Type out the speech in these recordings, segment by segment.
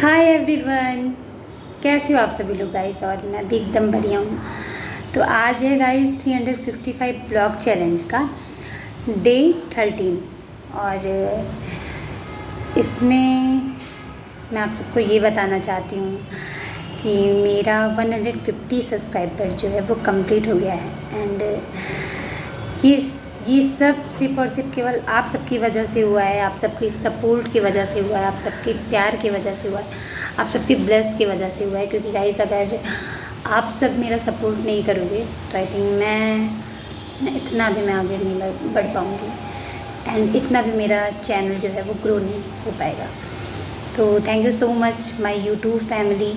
Hi everyone, कैसे हो आप सभी लोग गाइस। और मैं भी एकदम बढ़िया हूँ। तो आज है गाइस 365 ब्लॉग चैलेंज का डे 13 और इसमें मैं आप सबको ये बताना चाहती हूँ कि मेरा 150 सब्सक्राइबर जो है वो कंप्लीट हो गया है। एंड ये सब सिर्फ़ और सिर्फ केवल आप सबकी वजह से हुआ है, आप सबकी सपोर्ट की वजह से हुआ है, आप सबके प्यार की वजह से हुआ है, आप सबके ब्लेस्ड की वजह से हुआ है। क्योंकि गाइस अगर आप सब मेरा सपोर्ट नहीं करोगे तो आई थिंक मैं इतना भी मैं आगे नहीं बढ़ पाऊँगी एंड इतना भी मेरा चैनल जो है वो ग्रो नहीं हो पाएगा। तो thank you so much my YouTube family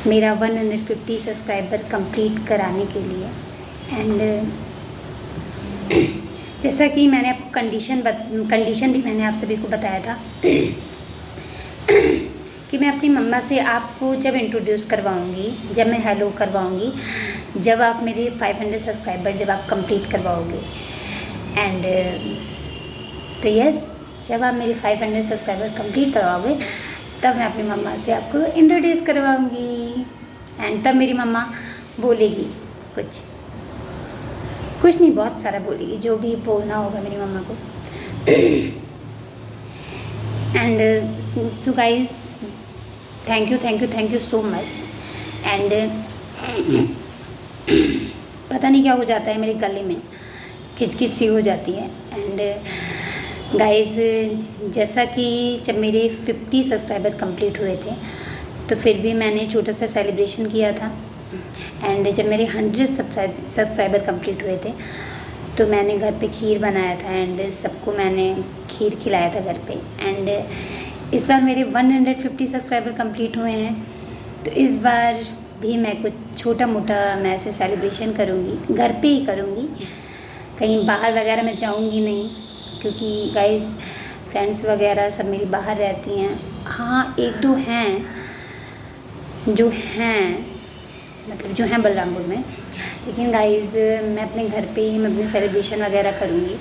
मेरा 150 सब्सक्राइबर कंप्लीट कराने के लिए। एंड जैसा कि मैंने आपको कंडीशन भी मैंने आप सभी को बताया था कि मैं अपनी मम्मा से आपको जब इंट्रोड्यूस करवाऊँगी, जब मैं हेलो करवाऊँगी, जब आप मेरे 500 सब्सक्राइबर जब आप कंप्लीट करवाओगे। एंड तो यस, जब आप मेरे 500 सब्सक्राइबर कंप्लीट करवाओगे तब मैं अपनी मम्मा से आपको इंट्रोड्यूस करवाऊँगी। एंड तब मेरी मम्मा बोलेगी कुछ नहीं, बहुत सारा बोलेगी, जो भी बोलना होगा मेरी मम्मा को। And so guys, thank you so much. And पता नहीं क्या हो जाता है मेरे गले में, खिचखिच सी हो जाती है। एंड गाइस, जैसा कि जब मेरे 50 सब्सक्राइबर कंप्लीट हुए थे तो फिर भी मैंने छोटा सा सेलिब्रेशन किया था। एंड जब मेरे 100 सब्सक्राइबर कंप्लीट हुए थे तो मैंने घर पे खीर बनाया था एंड सबको मैंने खीर खिलाया था घर पे। एंड इस बार मेरे 150 सब्सक्राइबर कंप्लीट हुए हैं तो इस बार भी मैं कुछ छोटा मोटा मैं ऐसे सेलिब्रेशन करूँगी, घर पे ही करूँगी, कहीं बाहर वगैरह मैं जाऊँगी नहीं। क्योंकि गाइस फ्रेंड्स वगैरह सब मेरी बाहर रहती हैं। हाँ, एक दो हैं जो हैं बलरामपुर में, लेकिन गाइस मैं अपने घर पे ही मैं अपने सेलिब्रेशन वगैरह करूँगी,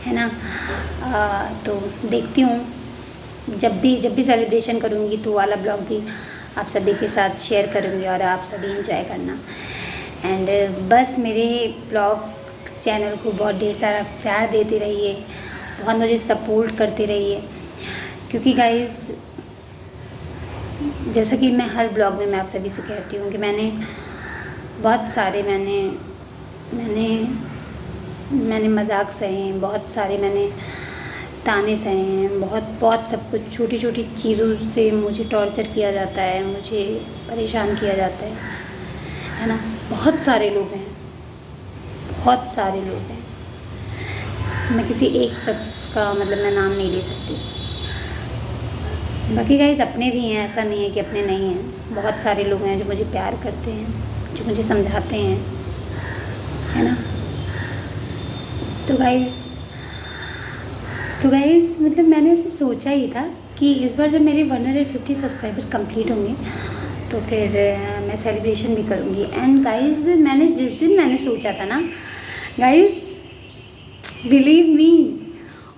है ना। तो देखती हूँ जब भी सेलिब्रेशन करूँगी तो वाला ब्लॉग भी आप सभी के साथ शेयर करूँगी और आप सभी एंजॉय करना। एंड बस मेरे ब्लॉग चैनल को बहुत ढेर सारा प्यार देते रहिए, बहुत मुझे सपोर्ट करते रहिए। क्योंकि गाइस जैसा कि मैं हर ब्लॉग में मैं आप सभी से कहती हूँ कि मैंने बहुत सारे मैंने मजाक सहे, बहुत सारे मैंने ताने सहे हैं, बहुत सब कुछ छोटी छोटी चीज़ों से मुझे टॉर्चर किया जाता है, मुझे परेशान किया जाता है ना। बहुत सारे लोग हैं। मैं किसी एक शख्स का मतलब मैं नाम नहीं ले सकती। बाकी गाइस अपने भी हैं, ऐसा नहीं है कि अपने नहीं हैं। बहुत सारे लोग हैं जो मुझे प्यार करते हैं, जो मुझे समझाते हैं, है ना। तो गाइस मतलब मैंने ऐसे सोचा ही था कि इस बार जब मेरे 150 सब्सक्राइबर कंप्लीट होंगे तो फिर मैं सेलिब्रेशन भी करूँगी। एंड गाइस मैंने जिस दिन मैंने सोचा था ना गाइस, बिलीव मी,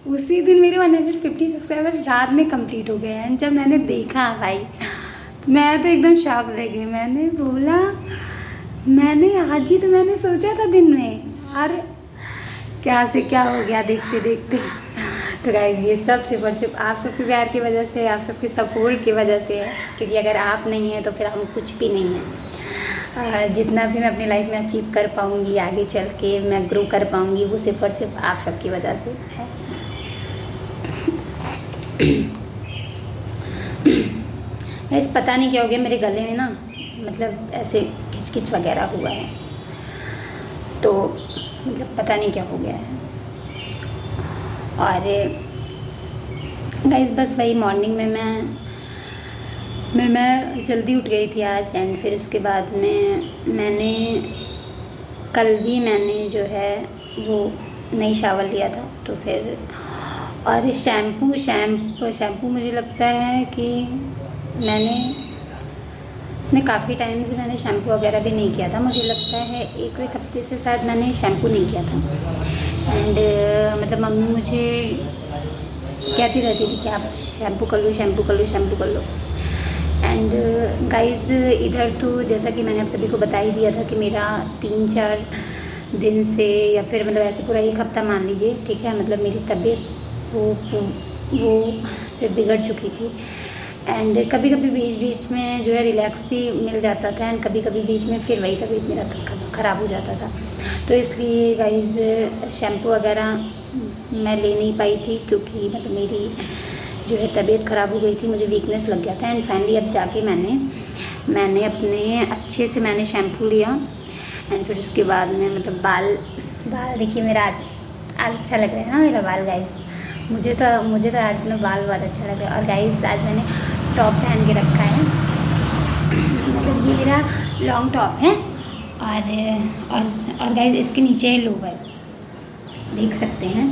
उसी दिन मेरे 150 सब्सक्राइबर रात में कंप्लीट हो गए। एंड जब मैंने देखा भाई तो मैं तो एकदम शॉक रह गई। मैंने बोला आज ही तो मैंने सोचा था दिन में, और क्या से क्या हो गया देखते देखते। तो गाइस ये सब सिर्फ और सिर्फ आप सबके प्यार की वजह से, आप सबके सपोर्ट की वजह से है। क्योंकि अगर आप नहीं हैं तो फिर हम कुछ भी नहीं हैं। जितना भी मैं अपनी लाइफ में अचीव कर पाऊँगी, आगे चल के मैं ग्रो कर पाऊँगी, वो सिर्फ और सिर्फ आप सबकी वजह से है। गाइस पता नहीं क्या हो गया मेरे गले में ना, मतलब ऐसे खिचखिच वगैरह हुआ है, तो मतलब पता नहीं क्या हो गया है। और गाइस बस वही मॉर्निंग में मैं जल्दी उठ गई थी आज। एंड फिर उसके बाद में कल भी मैंने जो है वो नई शावर लिया था। तो फिर और शैम्पू मुझे लगता है कि मैंने काफ़ी टाइम से मैंने शैम्पू वगैरह भी नहीं किया था। मुझे लगता है एक हफ्ते से शायद मैंने शैम्पू नहीं किया था। एंड मतलब मम्मी मुझे कहती रहती थी कि आप शैम्पू कर लो, शैम्पू कर लो, शैम्पू कर लो। एंड गाइस इधर तो जैसा कि मैंने आप सभी को बता ही दिया था कि मेरा 3-4 दिन से या फिर मतलब ऐसे पूरा 1 हफ़्ता मान लीजिए, ठीक है, मतलब मेरी तबीयत वो फिर बिगड़ चुकी थी। एंड कभी कभी बीच बीच में जो है रिलैक्स भी मिल जाता था, एंड कभी कभी बीच में फिर वही तबीयत मेरा ख़राब हो जाता था। तो इसलिए गाइस शैम्पू वगैरह मैं ले नहीं पाई थी, क्योंकि मतलब मेरी जो है तबीयत ख़राब हो गई थी, मुझे वीकनेस लग गया था। एंड फाइनली अब जाके मैंने अपने अच्छे से मैंने शैम्पू लिया। एंड फिर उसके बाद में मतलब बाल देखिए मेरा आज अच्छा लग रहा है ना मेरा बाल गाइस। मुझे तो आज अपना बाल बहुत अच्छा लग रहा है। और गाइस आज मैंने टॉप पहन के रखा है, मतलब ये मेरा लॉन्ग टॉप है। और गाइस इसके नीचे है लोवर, देख सकते हैं,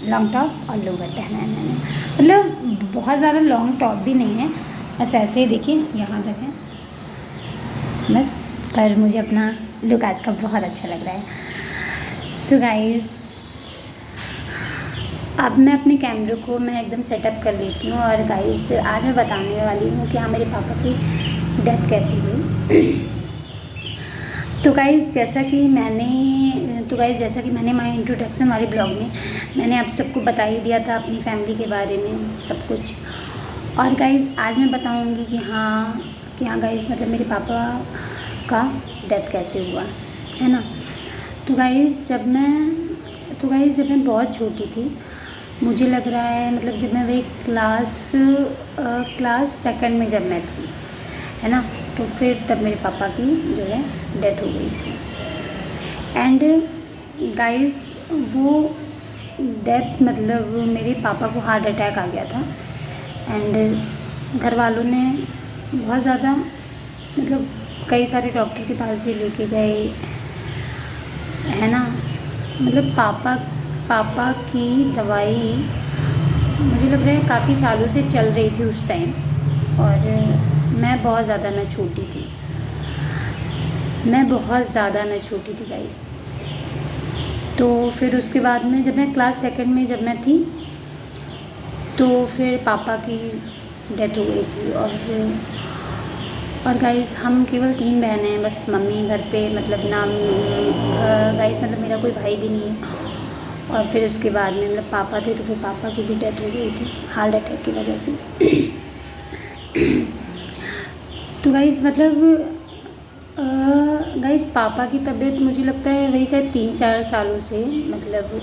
लॉन्ग टॉप और लोवर पहना है मैंने। मतलब बहुत ज़्यादा लॉन्ग टॉप भी नहीं है, बस ऐसे ही देखिए यहाँ तक है बस। पर मुझे अपना लुक आज का बहुत अच्छा लग रहा है। सो गाइस अब मैं अपने कैमरे को मैं एकदम सेटअप कर लेती हूँ। और गाइस आज मैं बताने वाली हूँ कि हाँ मेरे पापा की डेथ कैसे हुई। तो गाइस जैसा कि मैंने माय इंट्रोडक्शन वाले ब्लॉग में मैंने आप सबको बता ही दिया था अपनी फैमिली के बारे में सब कुछ। और गाइस आज मैं बताऊंगी कि हाँ गाइस मतलब मेरे पापा का डेथ कैसे हुआ है ना। तो गाइस जब मैं बहुत छोटी थी, मुझे लग रहा है मतलब जब मैं वही क्लास सेकंड में जब मैं थी, है ना, तो फिर तब मेरे पापा की जो है डेथ हो गई थी। एंड गाइस वो डेथ मतलब मेरे पापा को हार्ट अटैक आ गया था। एंड घर वालों ने बहुत ज़्यादा मतलब कई सारे डॉक्टर के पास भी लेके गए, है ना। मतलब पापा की दवाई मुझे लग रहा है काफ़ी सालों से चल रही थी उस टाइम। और मैं बहुत ज़्यादा छोटी थी गाइस। तो फिर उसके बाद में जब मैं क्लास सेकंड में जब मैं थी, तो फिर पापा की डेथ हो गई थी। और गाइस हम केवल 3 बहनें हैं बस मम्मी घर पे, मतलब गाइस मतलब मेरा कोई भाई भी नहीं है। और फिर उसके बाद में मतलब पापा थे, तो फिर पापा की भी डेथ हो गई थी हार्ट अटैक की वजह से। तो गाइस मतलब गाइस पापा की तबीयत मुझे लगता है वही शायद 3-4 सालों से मतलब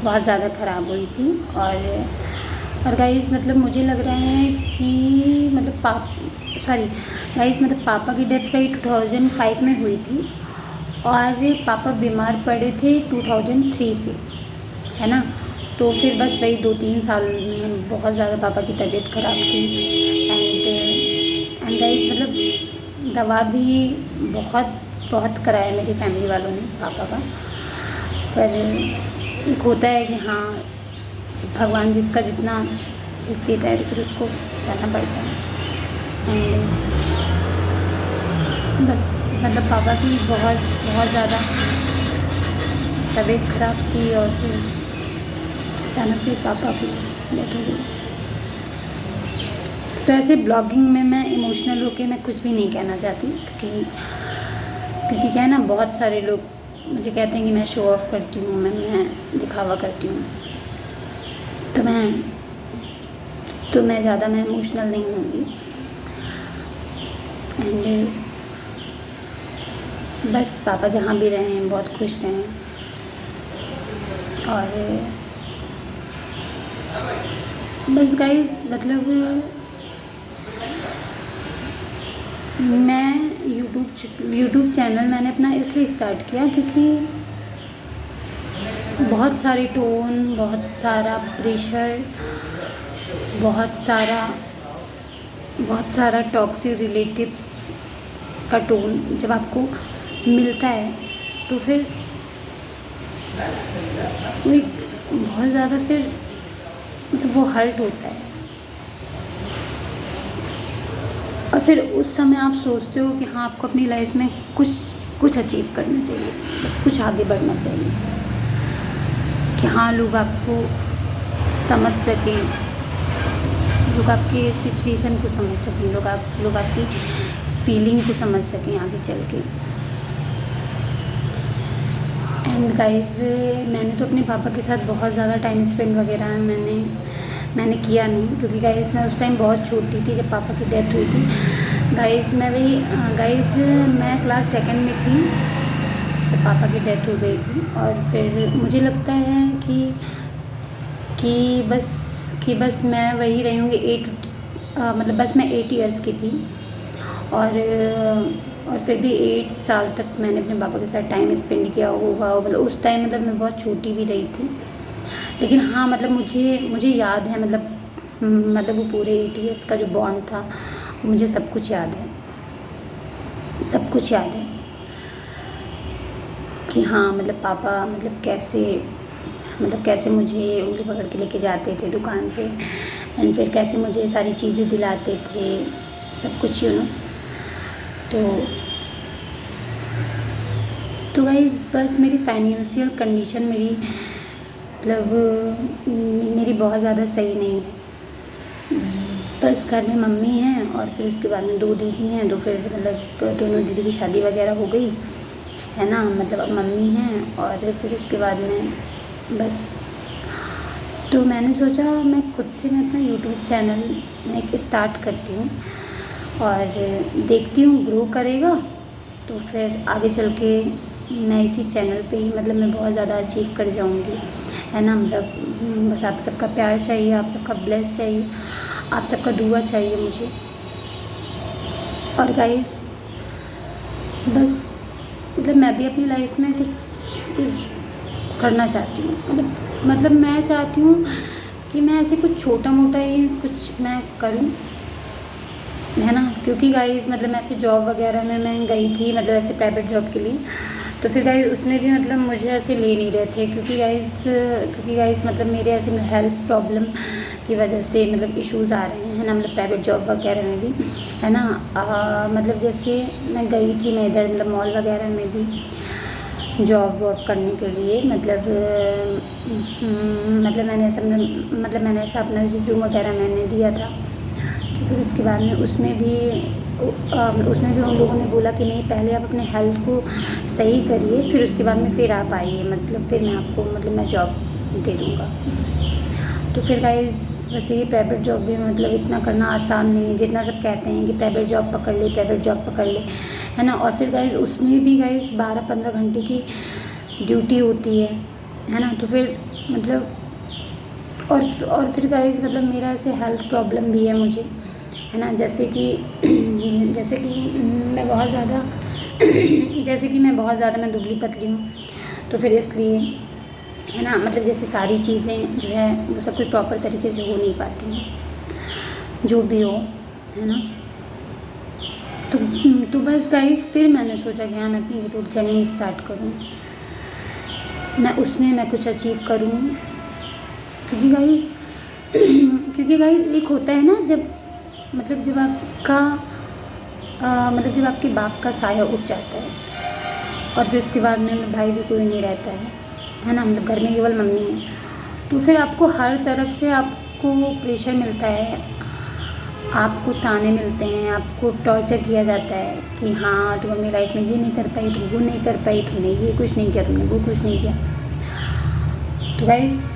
बहुत ज़्यादा ख़राब हुई थी। और गाइस मतलब मुझे लग रहा है कि मतलब पापा की डेथ वही 2005 में हुई थी। और पापा बीमार पड़े थे 2003 से, है ना। तो फिर बस वही 2-3 साल में बहुत ज़्यादा पापा की तबीयत ख़राब थी। एंड गाइस मतलब दवा भी बहुत कराया मेरी फैमिली वालों ने पापा का। पर एक होता है कि हाँ भगवान जिसका जितना देता है तो फिर उसको जाना पड़ता है। एंड बस मतलब पापा की बहुत ज़्यादा तबीयत ख़राब थी, और फिर अचानक से पापा की डेथ हो गई। तो ऐसे ब्लॉगिंग में मैं इमोशनल होके मैं कुछ भी नहीं कहना चाहती, क्योंकि क्या है ना, बहुत सारे लोग मुझे कहते हैं कि मैं शो ऑफ करती हूँ, मैं दिखावा करती हूँ। तो मैं ज़्यादा इमोशनल नहीं होंगी। एंड बस पापा जहाँ भी रहें बहुत खुश रहें। और बस गाइस मतलब मैं यूट्यूब चैनल मैंने अपना इसलिए स्टार्ट किया क्योंकि बहुत सारी टोन, बहुत सारा प्रेशर, बहुत सारा टॉक्सिक रिलेटिव्स का टोन जब आपको मिलता है तो फिर वो एक बहुत ज़्यादा फिर मतलब वो हर्ट होता है। और फिर उस समय आप सोचते हो कि हाँ आपको अपनी लाइफ में कुछ अचीव करना चाहिए, कुछ आगे बढ़ना चाहिए। कि हाँ लोग आपको समझ सकें, लोग आपके सिचुएशन को समझ सकें, लोग आपकी फीलिंग को समझ सकें आगे चल के। एंड गाइस मैंने तो अपने पापा के साथ बहुत ज़्यादा टाइम स्पेंड वगैरह मैंने किया नहीं, क्योंकि गाइस मैं उस टाइम बहुत छोटी थी जब पापा की डेथ हुई थी। गाइस मैं क्लास सेकंड में थी जब पापा की डेथ हो गई थी। और फिर मुझे लगता है कि बस मैं वही रही होंगी मतलब बस मैं 8 इयर्स की थी। और फिर भी 8 साल तक मैंने अपने पापा के साथ टाइम स्पेंड किया होगा। मतलब उस टाइम मतलब मैं बहुत छोटी भी रही थी, लेकिन हाँ मतलब मुझे याद है, मतलब वो पूरे 8 इयर्स का जो बॉन्ड था मुझे सब कुछ याद है, सब कुछ याद है कि हाँ मतलब पापा मतलब कैसे मुझे उंगली पकड़ के लेके जाते थे दुकान पे, एंड फिर कैसे मुझे सारी चीज़ें दिलाते थे, सब कुछ तो गाइस बस मेरी फाइनेंशियल कंडीशन मेरी बहुत ज़्यादा सही नहीं है। बस घर में मम्मी हैं और फिर उसके बाद में 2 दीदी हैं, तो फिर मतलब दोनों दीदी की शादी वगैरह हो गई है ना, मतलब अब मम्मी हैं। और फिर उसके बाद में बस तो मैंने सोचा मैं खुद से मैं अपना यूट्यूब चैनल एक स्टार्ट करती हूँ और देखती हूँ ग्रो करेगा तो फिर आगे चल के मैं इसी चैनल पे ही मतलब मैं बहुत ज़्यादा अचीव कर जाऊँगी, है ना। मतलब बस आप सबका प्यार चाहिए, आप सबका ब्लेस चाहिए, आप सबका दुआ चाहिए मुझे। और गाइस बस मतलब मैं भी अपनी लाइफ में कुछ करना चाहती हूँ। मतलब मैं चाहती हूँ कि मैं ऐसे कुछ छोटा मोटा ही कुछ मैं करूँ, है ना। क्योंकि गाइस मतलब मैं ऐसे जॉब वगैरह में मैं गई थी, मतलब ऐसे प्राइवेट जॉब के लिए, तो फिर गाइस उसमें भी मतलब मुझे ऐसे ले नहीं रहे थे, क्योंकि गाइस मतलब मेरे ऐसे हेल्थ प्रॉब्लम की वजह से मतलब इश्यूज़ आ रहे हैं ना, मतलब प्राइवेट जॉब वगैरह में भी, है ना। मतलब जैसे मैं गई थी मैं इधर मतलब मॉल वगैरह में भी जॉब वॉब करने के लिए, मतलब मैंने ऐसा अपना रिज्यूम वगैरह मैंने दिया था। तो फिर उसके बाद में उसमें भी उन लोगों ने बोला कि नहीं पहले आप अपने हेल्थ को सही करिए, फिर उसके बाद में फिर आप आइए, मतलब फिर मैं आपको मतलब मैं जॉब दे दूँगा। तो फिर गाइस वैसे ही प्राइवेट जॉब भी मतलब इतना करना आसान नहीं है, जितना सब कहते हैं कि प्राइवेट जॉब पकड़ ले, है ना। और फिर गाइस उसमें भी गाइस 12-15 घंटे की ड्यूटी होती है ना। तो फिर मतलब और फिर गाइस मतलब मेरा ऐसे हेल्थ प्रॉब्लम भी है मुझे, है ना। जैसे कि मैं बहुत ज़्यादा मैं दुबली पतली हूँ, तो फिर इसलिए, है ना, मतलब जैसे सारी चीज़ें जो है वो सब कुछ प्रॉपर तरीके से हो नहीं पाती हैं, जो भी हो, है ना। तो बस गाइस फिर मैंने सोचा कि हाँ मैं अपनी यूट्यूब जर्नी स्टार्ट करूँ, मैं उसमें मैं कुछ अचीव करूँ। क्योंकि गाइस एक होता है ना जब जब आपके बाप का साया उठ जाता है और फिर उसके बाद में भाई भी कोई नहीं रहता है ना, मतलब घर में केवल मम्मी है, तो फिर आपको हर तरफ से आपको प्रेशर मिलता है, आपको ताने मिलते हैं, आपको टॉर्चर किया जाता है कि हाँ तुम अपनी लाइफ में ये नहीं कर पाई, तुम वो नहीं कर पाई, तुमने ये कुछ नहीं किया, तुमने वो कुछ नहीं किया। तो गाइस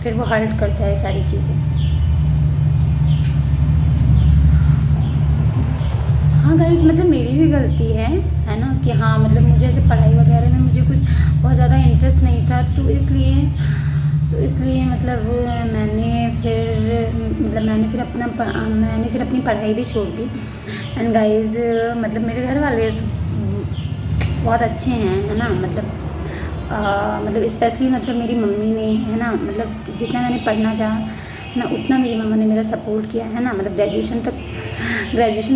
फिर वो हर्ट करता है सारी चीज़ें। हाँ गाइस मतलब मेरी भी गलती है ना कि हाँ मतलब मुझे ऐसे पढ़ाई वगैरह में मुझे कुछ बहुत ज़्यादा इंटरेस्ट नहीं था, तो इसलिए मतलब मैंने फिर अपनी पढ़ाई भी छोड़ दी। एंड गाइस मतलब मेरे घर वाले बहुत अच्छे हैं, है ना। मतलब स्पेशली मतलब मेरी मम्मी ने, है ना, मतलब जितना मैंने पढ़ना चाहा, है ना, उतना मेरी मम्मा ने मेरा सपोर्ट किया, है ना। मतलब ग्रेजुएशन तक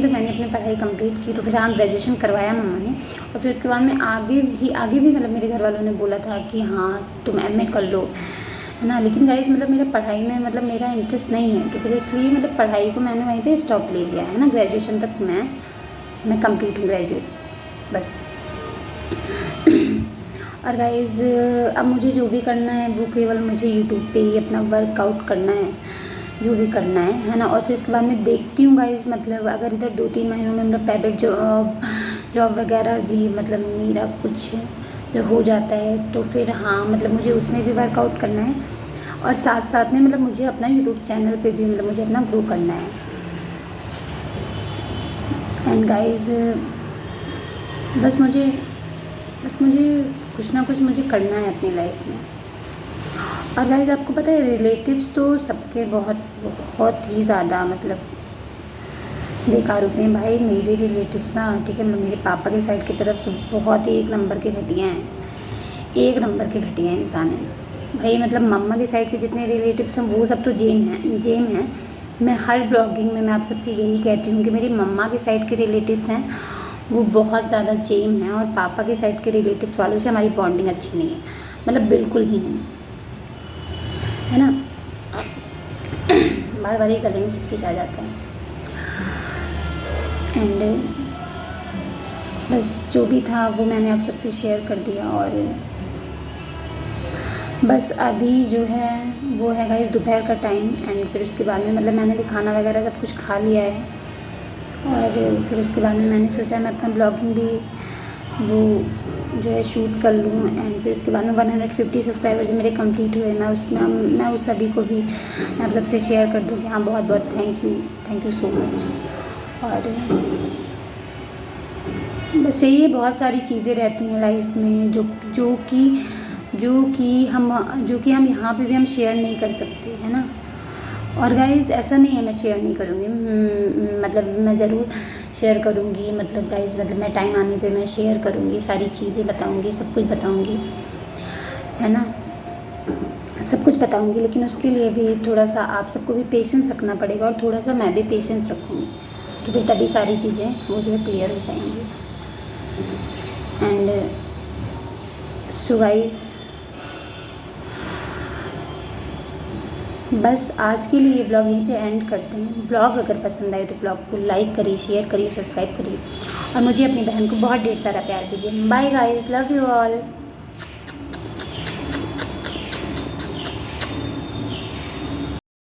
मैंने अपनी पढ़ाई कंप्लीट की, तो फिर हाँ ग्रेजुएशन करवाया मम्मा ने। और फिर उसके बाद में आगे भी मतलब मेरे घर वालों ने बोला था कि हाँ तुम एमए कर लो, है ना। लेकिन गाइस मतलब मेरा पढ़ाई में मतलब मेरा इंटरेस्ट नहीं है, तो फिर इसलिए मतलब पढ़ाई को मैंने वहीं पे स्टॉप ले लिया, है ना। ग्रेजुएशन तक मैं कंप्लीट हूँ, ग्रेजुएट बस। और गाइज़ अब मुझे जो भी करना है वो केवल मुझे यूट्यूब पे ही अपना वर्कआउट करना है, जो भी करना है ना। और फिर इसके बाद मैं देखती हूँ गाइज़, मतलब अगर इधर 2-3 महीनों में मेरा प्राइवेट जॉब वगैरह भी मतलब मेरा कुछ जो हो जाता है तो फिर हाँ मतलब मुझे उसमें भी वर्कआउट करना है, और साथ साथ में मतलब मुझे अपना यूट्यूब चैनल पे भी मतलब मुझे अपना ग्रो करना है। एंड गाइज़ बस मुझे कुछ ना कुछ मुझे करना है अपनी लाइफ में। और गाइज़ आपको पता है रिलेटिव्स तो सबके बहुत बहुत ही ज़्यादा मतलब बेकार होते हैं भाई। मेरे रिलेटिव्स ना ठीक है, मतलब मेरे पापा के साइड की तरफ से बहुत ही 1 नंबर के घटिया हैं, 1 नंबर के घटिया इंसान हैं भाई। मतलब मम्मा के साइड के जितने रिलेटिव्स हैं वो सब तो जेम हैं। मैं हर ब्लॉगिंग में मैं आप सबसे यही कहती हूँ कि मेरी मम्मा के साइड के रिलेटिव्स हैं वो बहुत ज़्यादा जेम हैं, और पापा के साइड के रिलेटिव्स वालों से हमारी बॉन्डिंग अच्छी नहीं है, मतलब बिल्कुल भी नहीं है ना। बार बार ही गले में खिचखिच आ जाता है। एंड बस जो भी था वो मैंने आप सबसे शेयर कर दिया। और बस अभी जो है वो है गाइस दोपहर का टाइम, एंड फिर उसके बाद में मतलब मैंने भी खाना वगैरह सब कुछ खा लिया है, और फिर उसके बाद में मैंने सोचा मैं अपना ब्लॉगिंग भी वो जो है शूट कर लूँ। एंड फिर उसके बाद में 150 सब्सक्राइबर जो मेरे कंप्लीट हुए मैं उस सभी को भी मैं आप सबसे शेयर कर दूँ कि हाँ बहुत बहुत थैंक यू सो मच। और बस यही है, बहुत सारी चीज़ें रहती हैं लाइफ में जो कि हम यहाँ पे भी हम शेयर नहीं कर सकते है ना। और गाइज़ ऐसा नहीं है मैं शेयर नहीं करूँगी, मतलब मैं ज़रूर शेयर करूँगी, मतलब गाइज़ मतलब मैं टाइम आने पे मैं शेयर करूँगी, सारी चीज़ें बताऊँगी, सब कुछ बताऊँगी है ना, सब कुछ बताऊँगी। लेकिन उसके लिए भी थोड़ा सा आप सबको भी पेशेंस रखना पड़ेगा, और थोड़ा सा मैं भी पेशेंस रखूँगी, तो फिर तभी सारी चीज़ें वो जो है क्लियर हो पाएंगी। एंड सो गाइज़ बस आज के लिए ब्लॉग यहीं पे एंड करते हैं। ब्लॉग अगर पसंद आए तो ब्लॉग को लाइक करिए, शेयर करिए, सब्सक्राइब करिए, और मुझे अपनी बहन को बहुत ढेर सारा प्यार दीजिए। Bye guys, love you all.